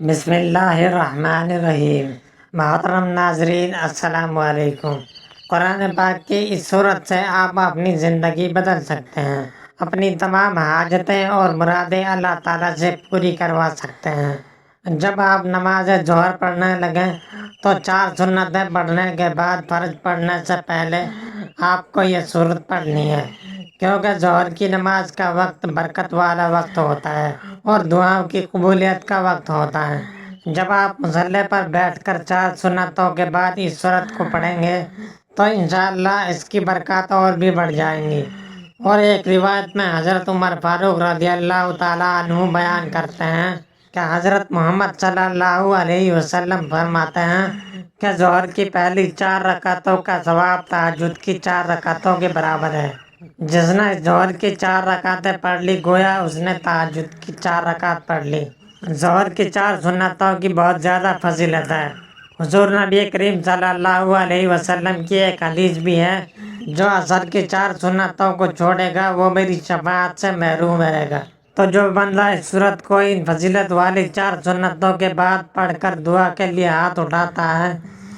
بسم اللہ الرحمن الرحیم۔ محترم ناظرین، السلام علیکم۔ قرآن پاک کی اس صورت سے آپ اپنی زندگی بدل سکتے ہیں، اپنی تمام حاجتیں اور مرادیں اللہ تعالیٰ سے پوری کروا سکتے ہیں۔ جب آپ نماز ظہر پڑھنے لگیں تو 4 سنتیں پڑھنے کے بعد فرض پڑھنے سے پہلے آپ کو یہ صورت پڑھنی ہے، کیونکہ ظہر کی نماز کا وقت برکت والا وقت ہوتا ہے اور دعاؤں کی قبولیت کا وقت ہوتا ہے۔ جب آپ مصلی پر بیٹھ کر 4 سنتوں کے بعد اس صورت کو پڑھیں گے تو انشاءاللہ اس کی برکات اور بھی بڑھ جائیں گی۔ اور ایک روایت میں حضرت عمر فاروق رضی اللہ تعالیٰ عنہ بیان کرتے ہیں کہ حضرت محمد صلی اللہ علیہ وسلم فرماتے ہیں کہ ظہر کی پہلی 4 رکعتوں کا ثواب تہجد کی 4 رکعتوں کے برابر ہے۔ جس نے ظہر کی 4 رکعتیں پڑھ لی گویا اس نے تہجد کی 4 رکعت پڑھ لی۔ ظہر کی 4 سنتوں کی بہت زیادہ فضیلت ہے۔ حضور نبی کریم صلی اللہ علیہ وسلم کی ایک حدیث بھی ہے، جو عصر کی 4 سنتوں کو چھوڑے گا وہ میری شفاعت سے محروم رہے گا۔ تو جو بندہ اس صورت کو ان فضیلت والی 4 سنتوں کے بعد پڑھ کر دعا کے لیے ہاتھ اٹھاتا ہے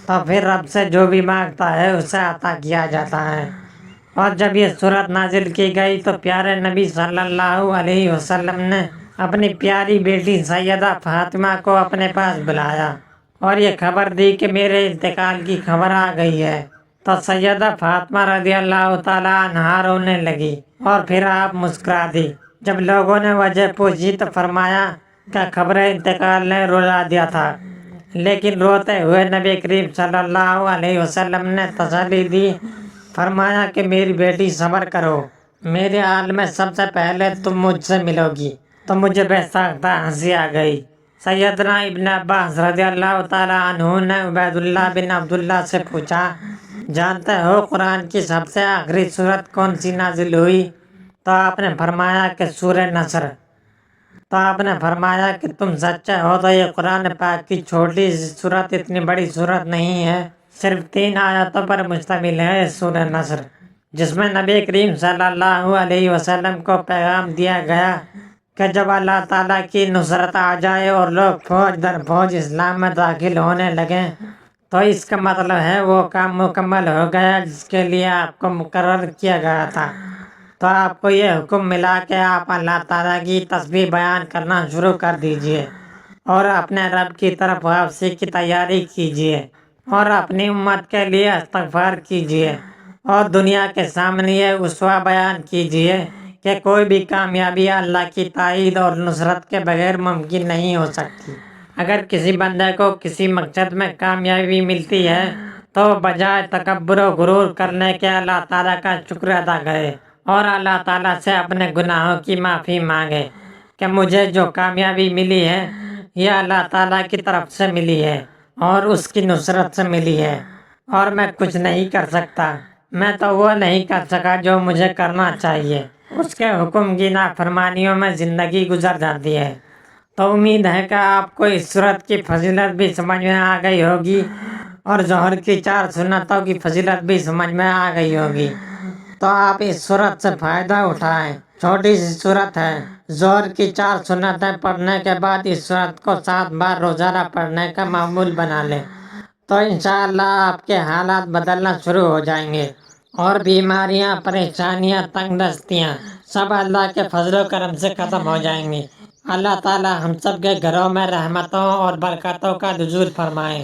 تو پھر رب سے جو بھی مانگتا ہے اسے عطا کیا جاتا ہے۔ اور جب یہ صورت نازل کی گئی تو پیارے نبی صلی اللہ علیہ وسلم نے اپنی پیاری بیٹی سیدہ فاطمہ کو اپنے پاس بلایا اور یہ خبر دی کہ میرے انتقال کی خبر آ گئی ہے۔ تو سیدہ فاطمہ رضی اللہ تعالیٰ عنہا رونے لگی اور پھر آپ مسکرا دی۔ جب لوگوں نے وجہ پوچھی تو فرمایا کہ خبر انتقال نے رلا دیا تھا، لیکن روتے ہوئے نبی کریم صلی اللہ علیہ وسلم نے تسلی دی، فرمایا کہ میری بیٹی صبر کرو، میرے حال میں سب سے پہلے تم مجھ سے ملو گی۔ تو مجھے بے ساختہ ہنسی آ گئی۔ سیدنا ابن عباس رضی اللہ تعالیٰ عنہ نے عبید اللہ بن عبداللہ سے پوچھا، جانتے ہو قرآن کی سب سے آخری صورت کون سی نازل ہوئی؟ تو آپ نے فرمایا کہ سورہ نصر۔ تو آپ نے فرمایا کہ تم سچے ہو تو یہ قرآن پاک کی چھوٹی سی صورت اتنی بڑی صورت نہیں ہے، صرف 3 آیتوں پر مشتمل ہے سورہ نصر، جس میں نبی کریم صلی اللہ علیہ وسلم کو پیغام دیا گیا کہ جب اللہ تعالیٰ کی نصرت آ جائے اور لوگ فوج در فوج اسلام میں داخل ہونے لگیں تو اس کا مطلب ہے وہ کام مکمل ہو گیا جس کے لیے آپ کو مقرر کیا گیا تھا۔ تو آپ کو یہ حکم ملا کہ آپ اللہ تعالیٰ کی تسبیح بیان کرنا شروع کر دیجئے اور اپنے رب کی طرف واپسی کی تیاری کیجئے اور اپنی امت کے لیے استغفار کیجئے اور دنیا کے سامنے یہ اسوہ بیان کیجئے کہ کوئی بھی کامیابی اللہ کی تائید اور نصرت کے بغیر ممکن نہیں ہو سکتی۔ اگر کسی بندے کو کسی مقصد میں کامیابی ملتی ہے تو بجائے تکبر و غرور کرنے کے اللہ تعالیٰ کا شکر ادا کرے اور اللہ تعالیٰ سے اپنے گناہوں کی معافی مانگے کہ مجھے جو کامیابی ملی ہے یہ اللہ تعالیٰ کی طرف سے ملی ہے اور اس کی نصرت سے ملی ہے، اور میں کچھ نہیں کر سکتا، میں تو وہ نہیں کر سکا جو مجھے کرنا چاہیے۔ اس کے حکم کی نافرمانیوں میں زندگی گزر جاتی ہے۔ تو امید ہے کہ آپ کو اس صورت کی فضیلت بھی سمجھ میں آ گئی ہوگی اور ظہر کی 4 سنتوں کی فضیلت بھی سمجھ میں آ گئی ہوگی۔ تو آپ اس صورت سے فائدہ اٹھائیں، چھوٹی سی صورت ہے۔ ظہر کی 4 سنتیں پڑھنے کے بعد اس صورت کو 7 بار روزانہ پڑھنے کا معمول بنا لیں تو انشاءاللہ آپ کے حالات بدلنا شروع ہو جائیں گے اور بیماریاں، پریشانیاں، تنگ دستیاں سب اللہ کے فضل و کرم سے ختم ہو جائیں گی۔ اللہ تعالیٰ ہم سب کے گھروں میں رحمتوں اور برکتوں کا نزول فرمائے،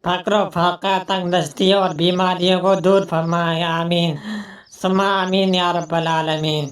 فقر و فاقہ، تنگ دستی اور بیماریوں کو دور فرمائے، آمین ثم آمین یا رب العالمین۔